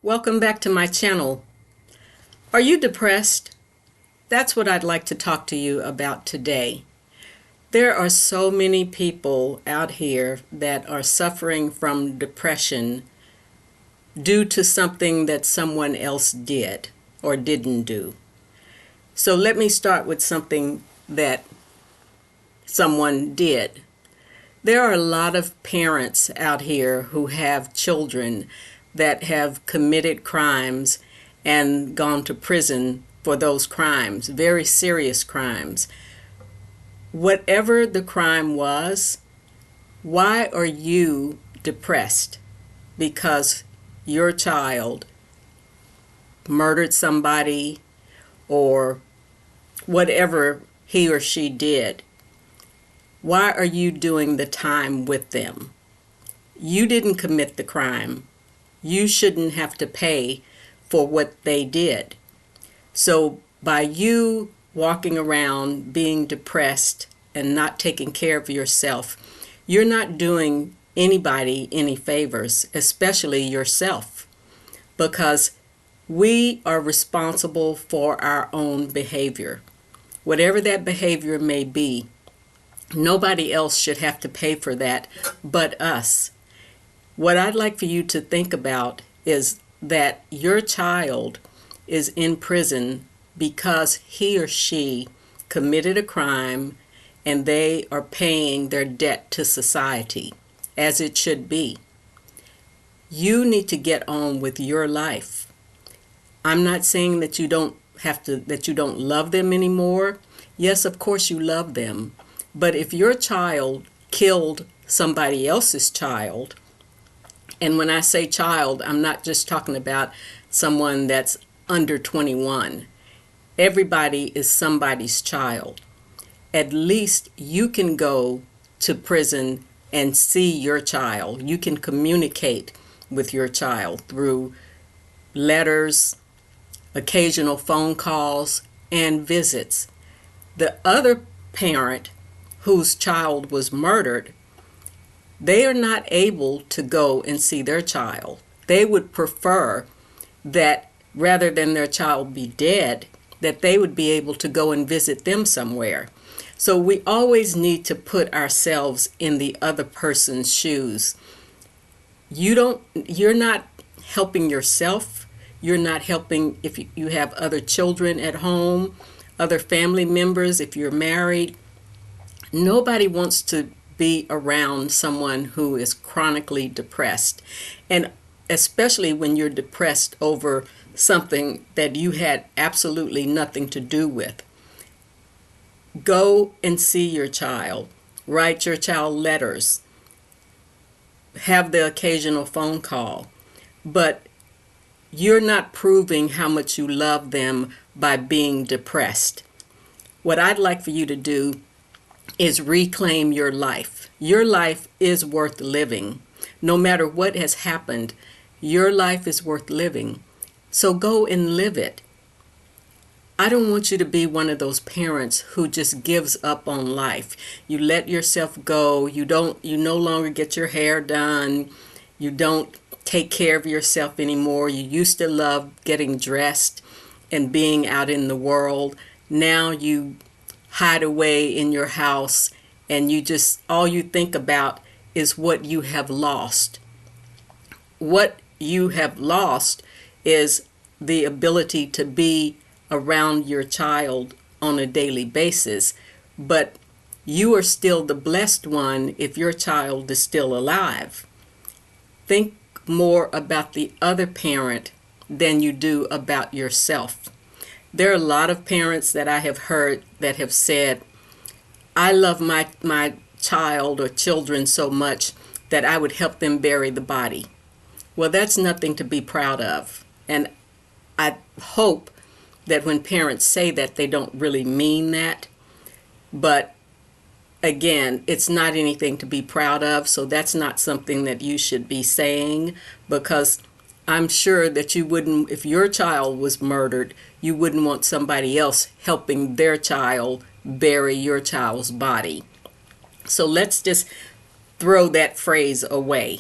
Welcome back to my channel. Are you depressed? That's what I'd like to talk to you about today. There are so many people out here that are suffering from depression due to something that someone else did or didn't do. So let me start with something that someone did. There are a lot of parents out here who have children that have committed crimes and gone to prison for those crimes, very serious crimes. Whatever the crime was, why are you depressed? Because your child murdered somebody or whatever he or she did. Why are you doing the time with them? You didn't commit the crime. You shouldn't have to pay for what they did. So by you walking around being depressed and not taking care of yourself, you're not doing anybody any favors, especially yourself, because we are responsible for our own behavior. Whatever that behavior may be, nobody else should have to pay for that but us. What I'd like for you to think about is that your child is in prison because he or she committed a crime and they are paying their debt to society, as it should be. You need to get on with your life. I'm not saying that you don't love them anymore. Yes, of course you love them. But if your child killed somebody else's child, and when I say child, I'm not just talking about someone that's under 21. Everybody is somebody's child. At least you can go to prison and see your child. You can communicate with your child through letters, occasional phone calls, and visits. The other parent whose child was murdered, they are not able to go and see their child. They would prefer that rather than their child be dead, that they would be able to go and visit them somewhere. So we always need to put ourselves in the other person's shoes. You're not helping yourself. You're not helping if you have other children at home, other family members, if you're married. Nobody wants to be around someone who is chronically depressed, and especially when you're depressed over something that you had absolutely nothing to do with. Go and see your child. Write your child letters. Have the occasional phone call. But you're not proving how much you love them by being depressed. What I'd like for you to do is reclaim your life. Your life is worth living. No matter what has happened, your life is worth living. So go and live it. I don't want you to be one of those parents who just gives up on life. You let yourself go. You no longer get your hair done. You don't take care of yourself anymore. You used to love getting dressed and being out in the world. Now you hide away in your house and all you think about is what you have lost. What you have lost is the ability to be around your child on a daily basis, but you are still the blessed one if your child is still alive. Think more about the other parent than you do about yourself. There are a lot of parents that I have heard that have said, I love my child or children so much that I would help them bury the body. Well, that's nothing to be proud of. And I hope that when parents say that, they don't really mean that. But again, it's not anything to be proud of. So that's not something that you should be saying, because I'm sure that you wouldn't, if your child was murdered, you wouldn't want somebody else helping their child bury your child's body. So let's just throw that phrase away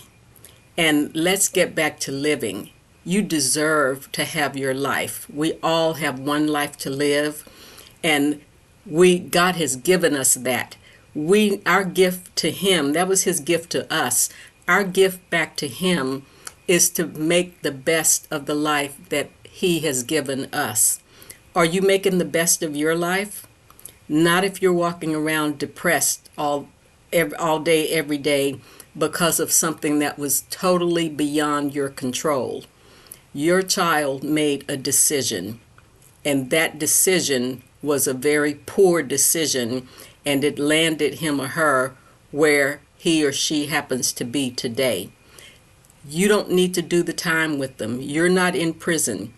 and let's get back to living. You deserve to have your life. We all have one life to live, and God has given us that. Our gift to him, that was his gift to us. Our gift back to him is to make the best of the life that he has given us. Are you making the best of your life? Not if you're walking around depressed all day, every day, because of something that was totally beyond your control. Your child made a decision, and that decision was a very poor decision, and it landed him or her where he or she happens to be today. You don't need to do the time with them. You're not in prison.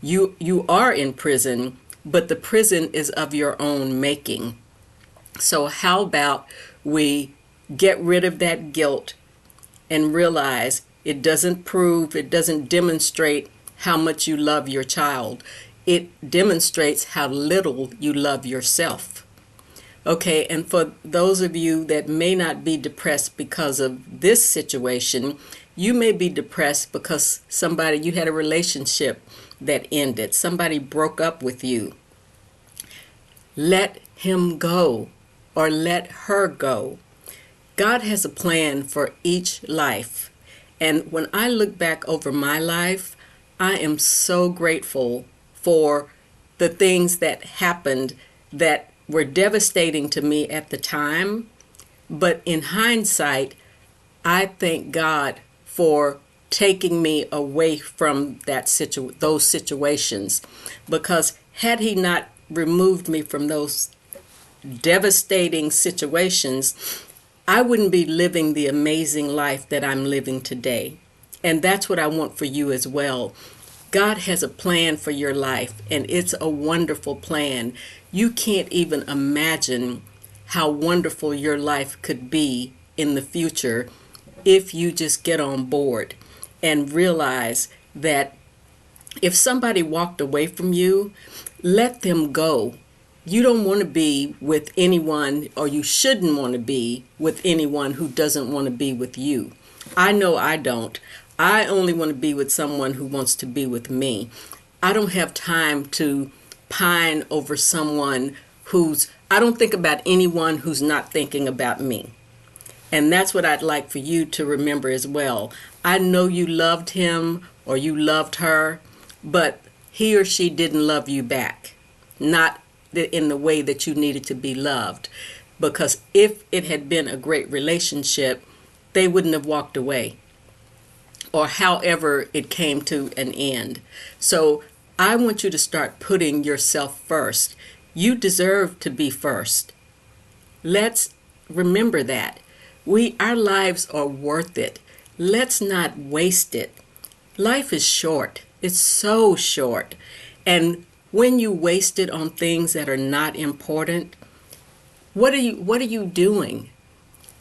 You are in prison, but the prison is of your own making. So how about we get rid of that guilt and realize it doesn't demonstrate how much you love your child. It demonstrates how little you love yourself. Okay, and for those of you that may not be depressed because of this situation, you may be depressed because you had a relationship that ended. Somebody broke up with you. Let him go or let her go. God has a plan for each life. And when I look back over my life, I am so grateful for the things that happened that were devastating to me at the time. But in hindsight, I thank God for taking me away from those situations, because had he not removed me from those devastating situations, I wouldn't be living the amazing life that I'm living today. And that's what I want for you as well. God has a plan for your life, and it's a wonderful plan. You can't even imagine how wonderful your life could be in the future if you just get on board and realize that if somebody walked away from you, let them go. You don't want to be with anyone, or you shouldn't want to be with anyone who doesn't want to be with you. I know I don't. I only want to be with someone who wants to be with me. I don't have time to pine over someone I don't think about anyone who's not thinking about me. And that's what I'd like for you to remember as well. I know you loved him or you loved her, but he or she didn't love you back. Not in the way that you needed to be loved. Because if it had been a great relationship, they wouldn't have walked away, or however it came to an end. So I want you to start putting yourself first. You deserve to be first. Let's remember that. Our lives are worth it. Let's not waste it. Life is short. It's so short. And when you waste it on things that are not important, what are you doing?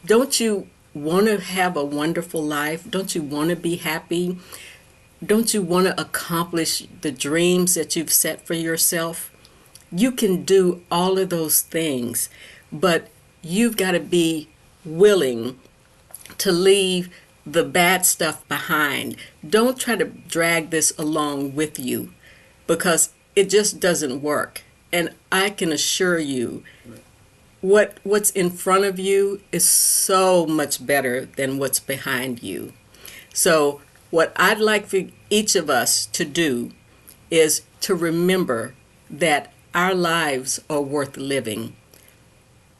Don't you want to have a wonderful life? Don't you want to be happy? Don't you want to accomplish the dreams that you've set for yourself? You can do all of those things, but you've got to be willing to leave the bad stuff behind. Don't try to drag this along with you, because it just doesn't work. And I can assure you, what's in front of you is so much better than what's behind you. So what I'd like for each of us to do is to remember that our lives are worth living.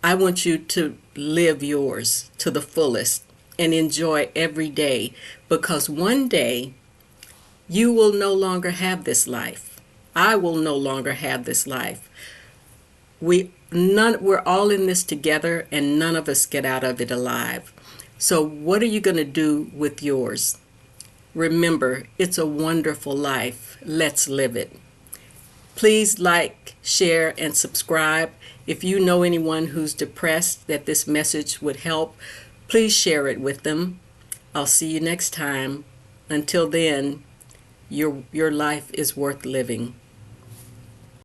I want you to live yours to the fullest and enjoy every day, because one day you will no longer have this life. I will no longer have this life. We're all in this together, and none of us get out of it alive. So what are you going to do with yours? Remember, it's a wonderful life. Let's live it. Please like, share, and subscribe. If you know anyone who's depressed that this message would help, please share it with them. I'll see you next time. Until then, your life is worth living.